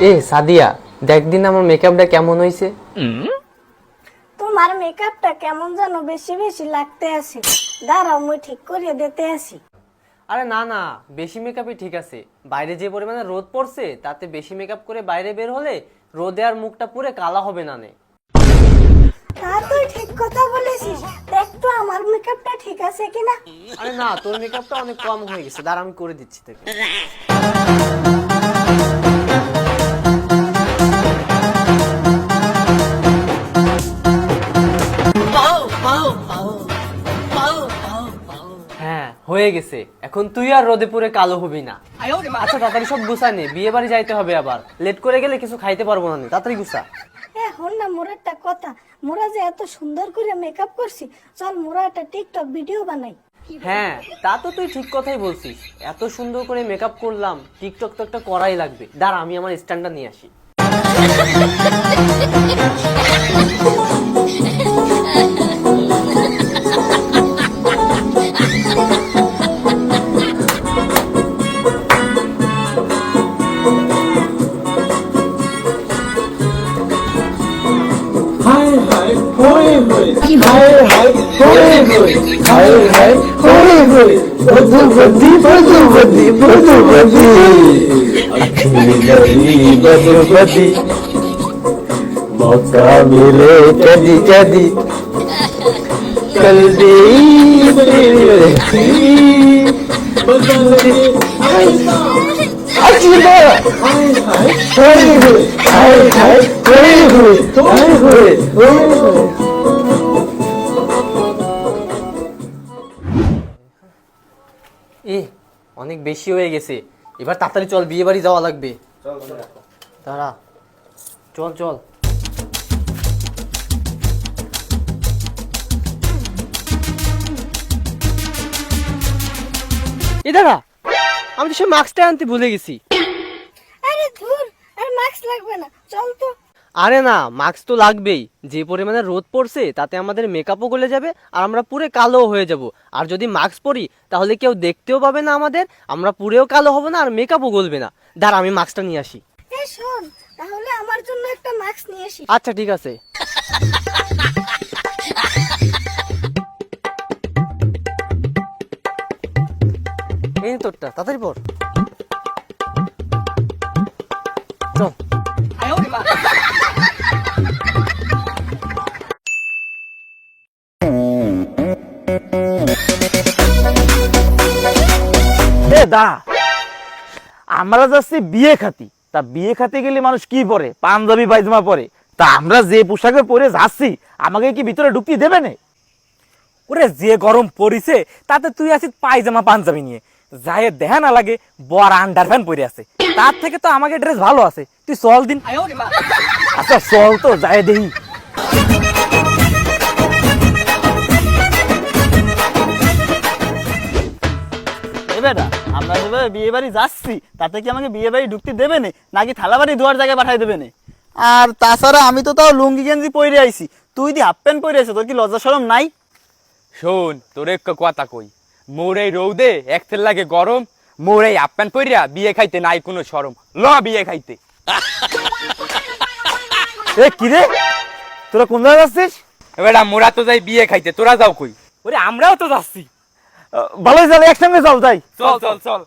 এ সাদিয়া, দেখ দিন আমার মেকআপটা কেমন হইছে। তোমার মেকআপটা কেমন যেন বেশি বেশি লাগতে আছে, দাঁড়াও মুই ঠিক করিয়ে দিতে আসি। আরে না না, বেশি মেকআপই ঠিক আছে। বাইরে যে পরিমাণে রোদ পড়ছে তাতে বেশি মেকআপ করে বাইরে বের হলে রোদে আর মুখটা পুরো কালা হবে না নে। তা তুই ঠিক কথা বলেছিস, দেখ তো আমার মেকআপটা ঠিক আছে কিনা। আরে না, তোর মেকআপটা অনেক কম হয়ে গেছে, দাঁড়া আমি করে দিচ্ছি তোকে। হ্যাঁ হয়ে গেছে, এখন তুই আর রোদে পুরে কালো হবি না। আচ্ছা তাড়াতাড়ি সব গুছা নে, বিয়ে বাড়ি যাইতে হবে, আবার লেট করে গেলে কিছু খাইতে পারবো না। তাড়াতাড়ি গুছা। হন না, মোর একটা কথা, মোরা যে এত সুন্দর করে মেকআপ করছি, চল মোরা একটা টিকটক ভিডিও বানাই। হ্যাঁ তা তো তুই ঠিক কথাই বলছিস, এত সুন্দর করে মেকআপ করলাম, টিকটক তো একটা করাই লাগবে। দাঁড়া আমি আমার স্ট্যান্ডটা নিয়ে আসি। मौका मिले कदी कदी कल दी এ অনেক বেশি হয়ে গেছে, এবার তাড়াতাড়ি চল, বিয়ে বাড়ি যাওয়া লাগবে। দাঁড়া, চল চল। এ দাঁড়া, আমি তো সে মাস্কটা আনতে ভুলে গেছি। আরে ধুর, আর মাস্ক লাগবে না, চল তো। আরে না, মাস্ক তো লাগবেই, যে পরিমাণে রোদ পড়ছে তাতে আমাদের মেকআপও গলে যাবে আর আমরা পুরো কালো হয়ে যাব। আর যদি মাস্ক পরি তাহলে কেউ দেখতেও পাবে না আমাদের, আমরা পুরেও কালো হব না আর মেকআপও গলবে না। দাঁড়া আমি মাস্কটা নিয়ে আসি। শোন, তাহলে আমার জন্য একটা মাস্ক নিয়ে আসি। আচ্ছা ঠিক আছে। এই তোরটা তাড়াতাড়ি পর, চল। দা আমরা যাচ্ছি বিয়ে খাতি, তা বিয়ে খাতে গেলে মানুষ কি পরে? পাঞ্জাবি পায়জামা পরে। তা আমরা যে পোশাকে পরে যাচ্ছি আমাকে কি ভিতরে ঢুকতে দেবে না? ওরে যে গরম পড়িছে তাতে তুই আছিস পায়জামা পাঞ্জাবি নিয়ে, যায় দেখা না লাগে বড় আন্ডার প্যান্ট পরে আছে, তার থেকে তো আমাকে ড্রেস ভালো আছে, তুই চল দিন। আচ্ছা চল তো যায় দেখি। বেটা আমরা যেভাবে বিয়ে বাড়ি যাচ্ছি তাতে কি আমাকে বিয়ে বাড়ি ঢুকতে দেবে না, নাকি থালা বাড়ি ধোয়ার জায়গায় পাঠাই দেবে না? আর তাছাড়া আমি তো তাও লুঙ্গি গেঞ্জি পরে আইছি, তুই দি হাফ প্যান্ট পরে আছিস, তোর কি লজ্জা শরম নাই? শোন তোর এক কথা কই, মোর এই রৌদে এক তেল লাগে গরম, মোর এই হাফ প্যান্ট পরিয়া বিয়ে খাইতে নাই কোনো শরম, ল বিয়ে খাইতে। এ কি রে, তোরা কোন জায়গায় যাচ্ছিস? বেটা মোরা তো যাই বিয়ে খাইতে, তোরা যাও কই? ওরে আমরাও তো যাচ্ছি। ভালোই চল, একসঙ্গে চল যাই। চল চল চল।